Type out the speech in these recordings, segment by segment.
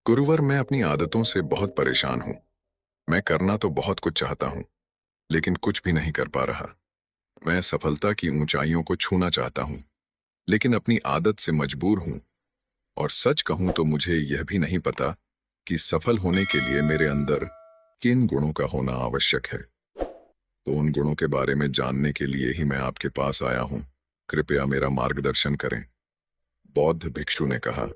गुरुवर, मैं अपनी आदतों से बहुत परेशान हूँ। मैं करना तो बहुत कुछ चाहता हूँ, लेकिन कुछ भी नहीं कर पा रहा। मैं सफलता की ऊंचाइयों को छूना चाहता हूँ, लेकिन अपनी आदत से मजबूर हूँ। और सच कहूँ तो मुझे यह भी नहीं पता कि सफल होने के लिए मेरे अंदर किन गुणों का होना आवश्यक है। तो उन गुणों के बारे में जानने के लिए ही मैं आपके पास आया हूँ। कृपया मेरा मार्गदर्शन करें। बौद्ध भिक्षु ने कहा,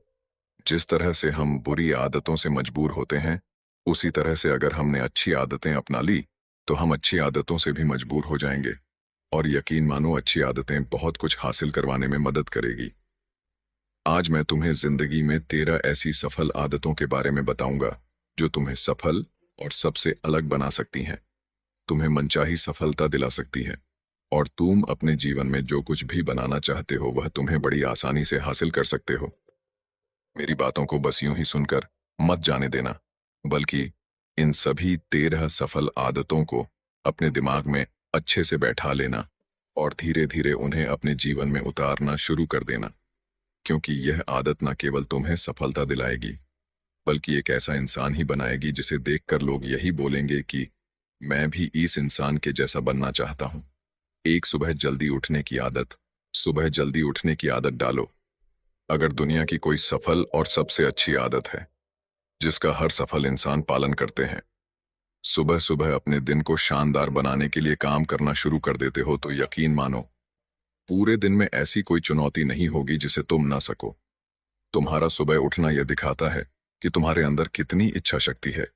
जिस तरह से हम बुरी आदतों से मजबूर होते हैं, उसी तरह से अगर हमने अच्छी आदतें अपना ली तो हम अच्छी आदतों से भी मजबूर हो जाएंगे। और यकीन मानो, अच्छी आदतें बहुत कुछ हासिल करवाने में मदद करेगी। आज मैं तुम्हें जिंदगी में 13 ऐसी सफल आदतों के बारे में बताऊंगा जो तुम्हें सफल और सबसे अलग बना सकती हैं, तुम्हें मनचाही सफलता दिला सकती हैं, और तुम अपने जीवन में जो कुछ भी बनाना चाहते हो वह तुम्हें बड़ी आसानी से हासिल कर सकते हो। मेरी बातों को बस यूं ही सुनकर मत जाने देना, बल्कि इन सभी 13 सफल आदतों को अपने दिमाग में अच्छे से बैठा लेना और धीरे धीरे उन्हें अपने जीवन में उतारना शुरू कर देना। क्योंकि यह आदत न केवल तुम्हें सफलता दिलाएगी, बल्कि एक ऐसा इंसान ही बनाएगी जिसे देखकर लोग यही बोलेंगे कि मैं भी इस इंसान के जैसा बनना चाहता हूं। एक सुबह जल्दी उठने की आदत। सुबह जल्दी उठने की आदत डालो। अगर दुनिया की कोई सफल और सबसे अच्छी आदत है जिसका हर सफल इंसान पालन करते हैं, सुबह सुबह अपने दिन को शानदार बनाने के लिए काम करना शुरू कर देते हो, तो यकीन मानो, पूरे दिन में ऐसी कोई चुनौती नहीं होगी जिसे तुम ना सको। तुम्हारा सुबह उठना यह दिखाता है कि तुम्हारे अंदर कितनी इच्छा शक्ति है,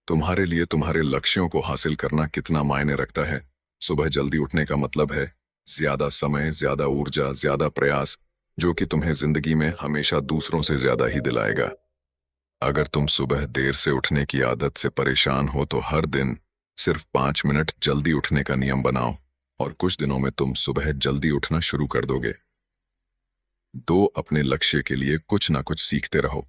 तुम्हारे लिए तुम्हारे लक्ष्यों को हासिल करना कितना मायने रखता है। सुबह जल्दी उठने का मतलब है ज्यादा समय, ज्यादा ऊर्जा, ज्यादा प्रयास, जो कि तुम्हें जिंदगी में हमेशा दूसरों से ज्यादा ही दिलाएगा। अगर तुम सुबह देर से उठने की आदत से परेशान हो तो हर दिन सिर्फ 5 मिनट जल्दी उठने का नियम बनाओ, और कुछ दिनों में तुम सुबह जल्दी उठना शुरू कर दोगे। अपने लक्ष्य के लिए कुछ ना कुछ सीखते रहो।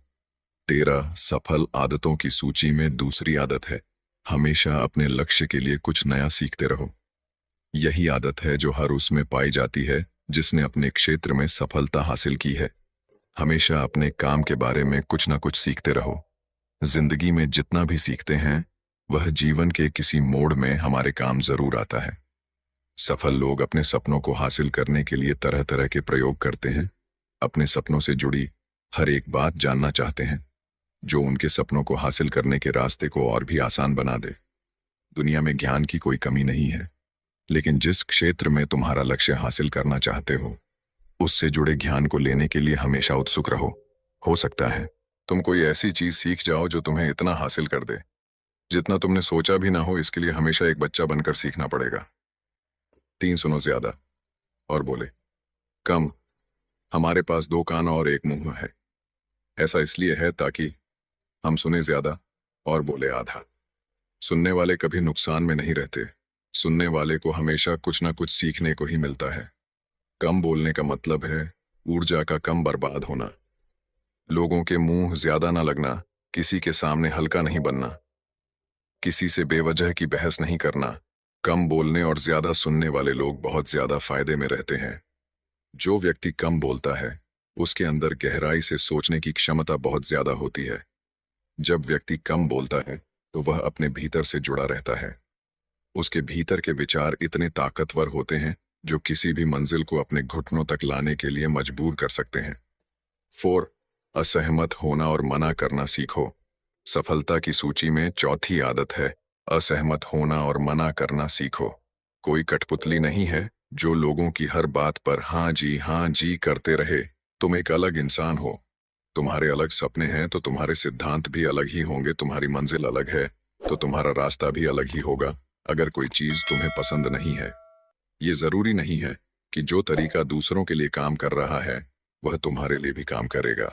13 सफल आदतों की सूची में दूसरी आदत है, हमेशा अपने लक्ष्य के लिए कुछ नया सीखते रहो। यही आदत है जो हर उसमें पाई जाती है जिसने अपने क्षेत्र में सफलता हासिल की है। हमेशा अपने काम के बारे में कुछ ना कुछ सीखते रहो। जिंदगी में जितना भी सीखते हैं वह जीवन के किसी मोड़ में हमारे काम जरूर आता है। सफल लोग अपने सपनों को हासिल करने के लिए तरह तरह के प्रयोग करते हैं। अपने सपनों से जुड़ी हर एक बात जानना चाहते हैं जो उनके सपनों को हासिल करने के रास्ते को और भी आसान बना दे। दुनिया में ज्ञान की कोई कमी नहीं है, लेकिन जिस क्षेत्र में तुम्हारा लक्ष्य हासिल करना चाहते हो उससे जुड़े ज्ञान को लेने के लिए हमेशा उत्सुक रहो। हो सकता है तुम कोई ऐसी चीज सीख जाओ जो तुम्हें इतना हासिल कर दे जितना तुमने सोचा भी ना हो। इसके लिए हमेशा एक बच्चा बनकर सीखना पड़ेगा। 3 सुनो ज्यादा और बोले कम। हमारे पास 2 कान और 1 मुंह है। ऐसा इसलिए है ताकि हम सुने ज्यादा और बोले आधा। सुनने वाले कभी नुकसान में नहीं रहते। सुनने वाले को हमेशा कुछ ना कुछ सीखने को ही मिलता है। कम बोलने का मतलब है ऊर्जा का कम बर्बाद होना। लोगों के मुंह ज्यादा ना लगना, किसी के सामने हल्का नहीं बनना, किसी से बेवजह की बहस नहीं करना। कम बोलने और ज्यादा सुनने वाले लोग बहुत ज्यादा फायदे में रहते हैं। जो व्यक्ति कम बोलता है उसके अंदर गहराई से सोचने की क्षमता बहुत ज्यादा होती है। जब व्यक्ति कम बोलता है तो वह अपने भीतर से जुड़ा रहता है। उसके भीतर के विचार इतने ताकतवर होते हैं जो किसी भी मंजिल को अपने घुटनों तक लाने के लिए मजबूर कर सकते हैं। 4 असहमत होना और मना करना सीखो। सफलता की सूची में चौथी आदत है असहमत होना और मना करना सीखो। कोई कठपुतली नहीं है जो लोगों की हर बात पर हाँ जी करते रहे। तुम एक अलग इंसान हो। तुम्हारे अलग सपने हैं तो तुम्हारे सिद्धांत भी अलग ही होंगे। तुम्हारी मंजिल अलग है तो तुम्हारा रास्ता भी अलग ही होगा। अगर कोई चीज तुम्हें पसंद नहीं है, ये जरूरी नहीं है कि जो तरीका दूसरों के लिए काम कर रहा है वह तुम्हारे लिए भी काम करेगा।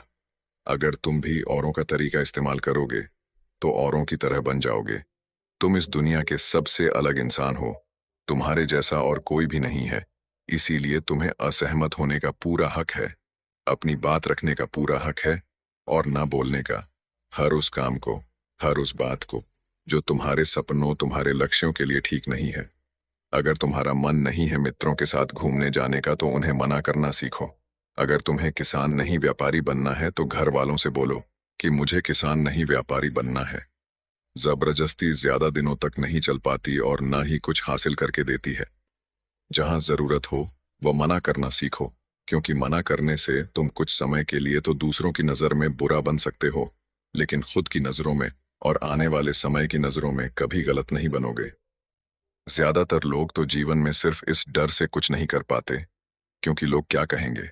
अगर तुम भी औरों का तरीका इस्तेमाल करोगे तो औरों की तरह बन जाओगे। तुम इस दुनिया के सबसे अलग इंसान हो। तुम्हारे जैसा और कोई भी नहीं है। इसीलिए तुम्हें असहमत होने का पूरा हक है, अपनी बात रखने का पूरा हक है, और ना बोलने का। हर उस काम को, हर उस बात को जो तुम्हारे सपनों, तुम्हारे लक्ष्यों के लिए ठीक नहीं है। अगर तुम्हारा मन नहीं है मित्रों के साथ घूमने जाने का तो उन्हें मना करना सीखो। अगर तुम्हें किसान नहीं व्यापारी बनना है तो घर वालों से बोलो कि मुझे किसान नहीं व्यापारी बनना है। जबरदस्ती ज्यादा दिनों तक नहीं चल पाती और ना ही कुछ हासिल करके देती है। जहां जरूरत हो वह मना करना सीखो, क्योंकि मना करने से तुम कुछ समय के लिए तो दूसरों की नजर में बुरा बन सकते हो, लेकिन खुद की नजरों में और आने वाले समय की नजरों में कभी गलत नहीं बनोगे। ज्यादातर लोग तो जीवन में सिर्फ इस डर से कुछ नहीं कर पाते क्योंकि लोग क्या कहेंगे।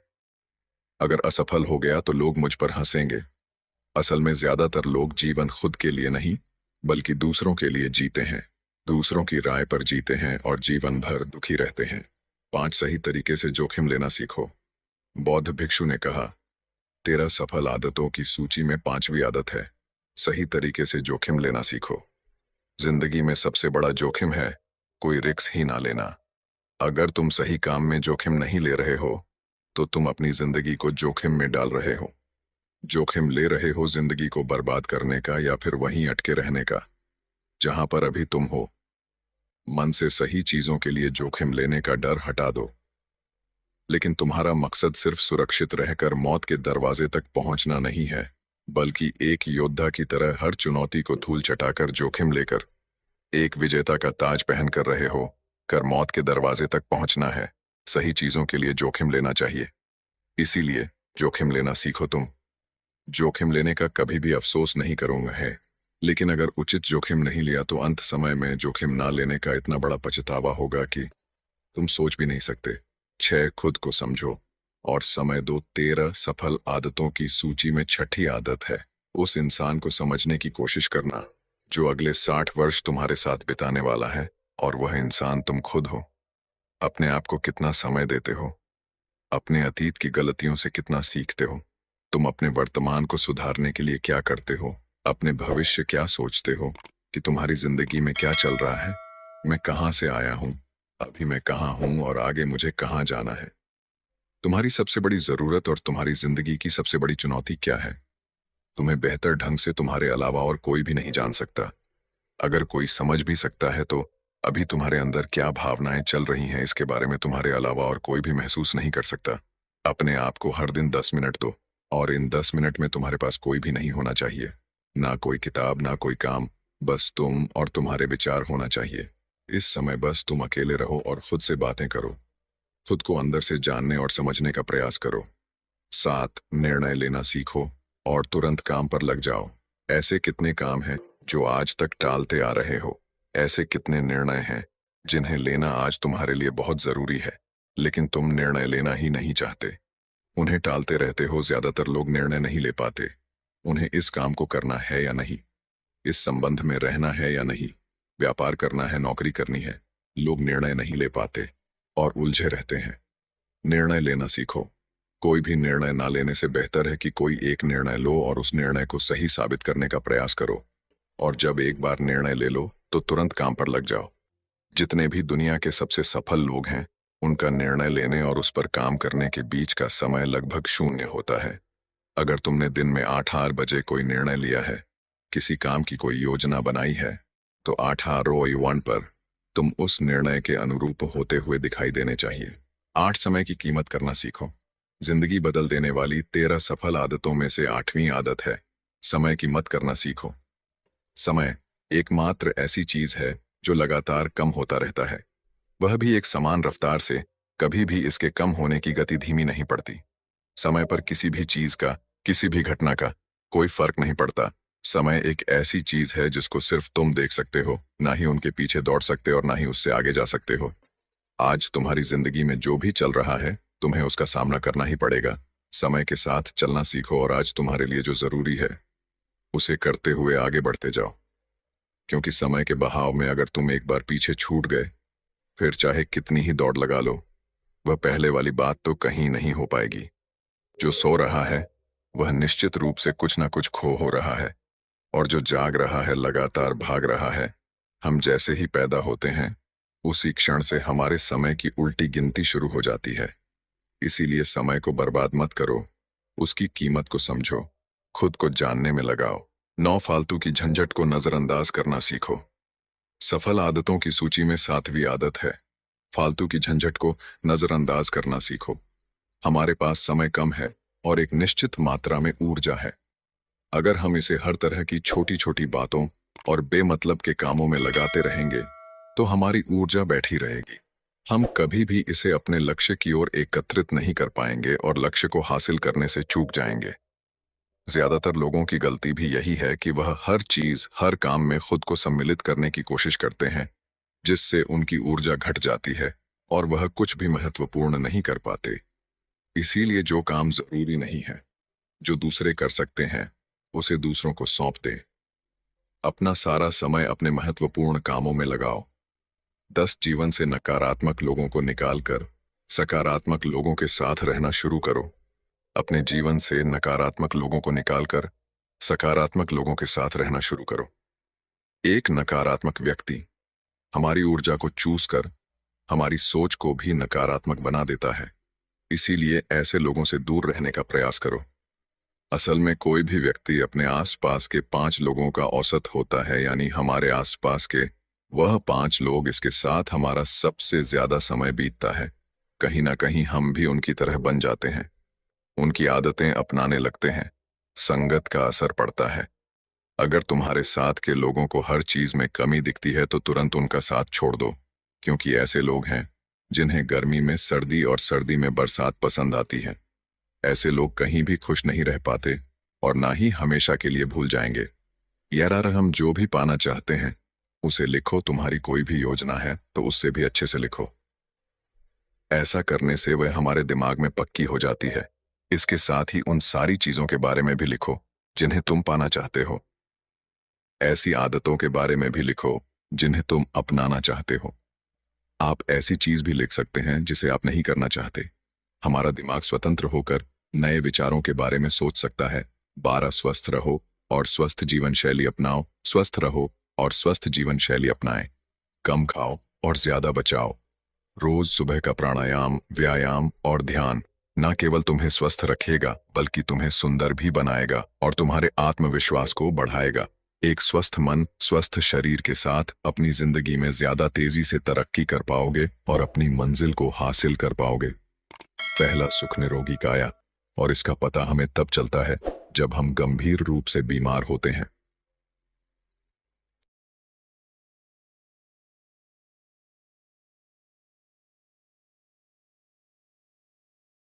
अगर असफल हो गया तो लोग मुझ पर हंसेंगे। असल में ज्यादातर लोग जीवन खुद के लिए नहीं बल्कि दूसरों के लिए जीते हैं, दूसरों की राय पर जीते हैं और जीवन भर दुखी रहते हैं। 5 सही तरीके से जोखिम लेना सीखो। बौद्ध भिक्षु ने कहा, 13 सफल आदतों की सूची में 5वीं आदत है, सही तरीके से जोखिम लेना सीखो। जिंदगी में सबसे बड़ा जोखिम है कोई रिस्क ही ना लेना। अगर तुम सही काम में जोखिम नहीं ले रहे हो तो तुम अपनी जिंदगी को जोखिम में डाल रहे हो। जोखिम ले रहे हो जिंदगी को बर्बाद करने का या फिर वहीं अटके रहने का जहां पर अभी तुम हो। मन से सही चीजों के लिए जोखिम लेने का डर हटा दो। लेकिन तुम्हारा मकसद सिर्फ सुरक्षित रहकर मौत के दरवाजे तक पहुंचना नहीं है, बल्कि एक योद्धा की तरह हर चुनौती को धूल चटाकर जोखिम लेकर एक विजेता का ताज पहन कर रहे हो कर मौत के दरवाजे तक पहुंचना है। सही चीजों के लिए जोखिम लेना चाहिए, इसीलिए जोखिम लेना सीखो। तुम जोखिम लेने का कभी भी अफसोस नहीं करूंगा है, लेकिन अगर उचित जोखिम नहीं लिया तो अंत समय में जोखिम ना लेने का इतना बड़ा पछतावा होगा कि तुम सोच भी नहीं सकते। 6 खुद को समझो और समय दो। 13 सफल आदतों की सूची में 6ठी आदत है, उस इंसान को समझने की कोशिश करना जो अगले 60 वर्ष तुम्हारे साथ बिताने वाला है, और वह इंसान तुम खुद हो। अपने आप को कितना समय देते हो, अपने अतीत की गलतियों से कितना सीखते हो, तुम अपने वर्तमान को सुधारने के लिए क्या करते हो, अपने भविष्य क्या सोचते हो कि तुम्हारी जिंदगी में क्या चल रहा है। मैं कहां से आया हूं, अभी मैं कहां हूं और आगे मुझे कहां जाना है। तुम्हारी सबसे बड़ी जरूरत और तुम्हारी जिंदगी की सबसे बड़ी चुनौती क्या है, तुम्हें बेहतर ढंग से तुम्हारे अलावा और कोई भी नहीं जान सकता। अगर कोई समझ भी सकता है तो अभी तुम्हारे अंदर क्या भावनाएं चल रही हैं इसके बारे में तुम्हारे अलावा और कोई भी महसूस नहीं कर सकता। अपने आप को हर दिन 10 मिनट दो, और इन 10 मिनट में तुम्हारे पास कोई भी नहीं होना चाहिए, ना कोई किताब ना कोई काम, बस तुम और तुम्हारे विचार होना चाहिए। इस समय बस तुम अकेले रहो और खुद से बातें करो, खुद को अंदर से जानने और समझने का प्रयास करो। 7 निर्णय लेना सीखो और तुरंत काम पर लग जाओ। ऐसे कितने काम हैं जो आज तक टालते आ रहे हो, ऐसे कितने निर्णय हैं जिन्हें लेना आज तुम्हारे लिए बहुत जरूरी है, लेकिन तुम निर्णय लेना ही नहीं चाहते, उन्हें टालते रहते हो। ज्यादातर लोग निर्णय नहीं ले पाते, उन्हें इस काम को करना है या नहीं, इस संबंध में रहना है या नहीं, व्यापार करना है, नौकरी करनी है। लोग निर्णय नहीं ले पाते और उलझे रहते हैं। निर्णय लेना सीखो। कोई भी निर्णय ना लेने से बेहतर है कि कोई एक निर्णय लो और उस निर्णय को सही साबित करने का प्रयास करो, और जब एक बार निर्णय ले लो तो तुरंत काम पर लग जाओ। जितने भी दुनिया के सबसे सफल लोग हैं, उनका निर्णय लेने और उस पर काम करने के बीच का समय लगभग 0 होता है। अगर तुमने दिन में 8 बजे कोई निर्णय लिया है, किसी काम की कोई योजना बनाई है, तो 8 पर तुम उस निर्णय के अनुरूप होते हुए दिखाई देने चाहिए। 8 समय की कीमत करना सीखो। जिंदगी बदल देने वाली 13 सफल आदतों में से 8वीं आदत है, समय की मत करना सीखो। समय एकमात्र ऐसी चीज है जो लगातार कम होता रहता है, वह भी एक समान रफ्तार से। कभी भी इसके कम होने की गति धीमी नहीं पड़ती। समय पर किसी भी चीज का, किसी भी घटना का कोई फर्क नहीं पड़ता। समय एक ऐसी चीज है जिसको सिर्फ तुम देख सकते हो, ना ही उनके पीछे दौड़ सकते और ना ही उससे आगे जा सकते हो। आज तुम्हारी जिंदगी में जो भी चल रहा है, तुम्हें उसका सामना करना ही पड़ेगा। समय के साथ चलना सीखो और आज तुम्हारे लिए जो जरूरी है उसे करते हुए आगे बढ़ते जाओ, क्योंकि समय के बहाव में अगर तुम एक बार पीछे छूट गए, फिर चाहे कितनी ही दौड़ लगा लो, वह पहले वाली बात तो कहीं नहीं हो पाएगी। जो सो रहा है वह निश्चित रूप से कुछ ना कुछ खो हो रहा है, और जो जाग रहा है लगातार भाग रहा है। हम जैसे ही पैदा होते हैं, उसी क्षण से हमारे समय की उल्टी गिनती शुरू हो जाती है। इसीलिए समय को बर्बाद मत करो, उसकी कीमत को समझो, खुद को जानने में लगाओ। 9 फालतू की झंझट को नजरअंदाज करना सीखो। सफल आदतों की सूची में 7वीं आदत है, फालतू की झंझट को नजरअंदाज करना सीखो। हमारे पास समय कम है और एक निश्चित मात्रा में ऊर्जा है। अगर हम इसे हर तरह की छोटी छोटी बातों और बेमतलब के कामों में लगाते रहेंगे तो हमारी ऊर्जा बैठी रहेगी। हम कभी भी इसे अपने लक्ष्य की ओर एकत्रित नहीं कर पाएंगे और लक्ष्य को हासिल करने से चूक जाएंगे। ज्यादातर लोगों की गलती भी यही है कि वह हर चीज हर काम में खुद को सम्मिलित करने की कोशिश करते हैं, जिससे उनकी ऊर्जा घट जाती है और वह कुछ भी महत्वपूर्ण नहीं कर पाते। इसीलिए जो काम जरूरी नहीं है, जो दूसरे कर सकते हैं, उसे दूसरों को सौंप दें। अपना सारा समय अपने महत्वपूर्ण कामों में लगाओ। 10 जीवन से नकारात्मक लोगों को निकालकर सकारात्मक लोगों के साथ रहना शुरू करो। अपने जीवन से नकारात्मक लोगों को निकालकर सकारात्मक लोगों के साथ रहना शुरू करो। एक नकारात्मक व्यक्ति हमारी ऊर्जा को चूस कर हमारी सोच को भी नकारात्मक बना देता है। इसीलिए ऐसे लोगों से दूर रहने का प्रयास करो। असल में कोई भी व्यक्ति अपने आसपास के 5 लोगों का औसत होता है, यानी हमारे आसपास के वह 5 लोग इसके साथ हमारा सबसे ज्यादा समय बीतता है। कहीं ना कहीं हम भी उनकी तरह बन जाते हैं, उनकी आदतें अपनाने लगते हैं। संगत का असर पड़ता है। अगर तुम्हारे साथ के लोगों को हर चीज में कमी दिखती है तो तुरंत उनका साथ छोड़ दो, क्योंकि ऐसे लोग हैं जिन्हें गर्मी में सर्दी और सर्दी में बरसात पसंद आती है। ऐसे लोग कहीं भी खुश नहीं रह पाते और ना ही हमेशा के लिए भूल जाएंगे। यार, हम जो भी पाना चाहते हैं उसे लिखो। तुम्हारी कोई भी योजना है तो उससे भी अच्छे से लिखो। ऐसा करने से वह हमारे दिमाग में पक्की हो जाती है। इसके साथ ही उन सारी चीजों के बारे में भी लिखो जिन्हें तुम पाना चाहते हो। ऐसी आदतों के बारे में भी लिखो जिन्हें तुम अपनाना चाहते हो। आप ऐसी चीज भी लिख सकते हैं जिसे आप नहीं करना चाहते। हमारा दिमाग स्वतंत्र होकर नए विचारों के बारे में सोच सकता है। 12 स्वस्थ रहो और स्वस्थ जीवन शैली अपनाओ। स्वस्थ रहो और स्वस्थ जीवन शैली अपनाएं। कम खाओ और ज्यादा बचाओ। रोज सुबह का प्राणायाम, व्यायाम और ध्यान न केवल तुम्हें स्वस्थ रखेगा बल्कि तुम्हें सुंदर भी बनाएगा और तुम्हारे आत्मविश्वास को बढ़ाएगा। एक स्वस्थ मन, स्वस्थ शरीर के साथ अपनी जिंदगी में ज्यादा तेजी से तरक्की कर पाओगे और अपनी मंजिल को हासिल कर पाओगे। पहला सुख निरोगी काया, और इसका पता हमें तब चलता है जब हम गंभीर रूप से बीमार होते हैं।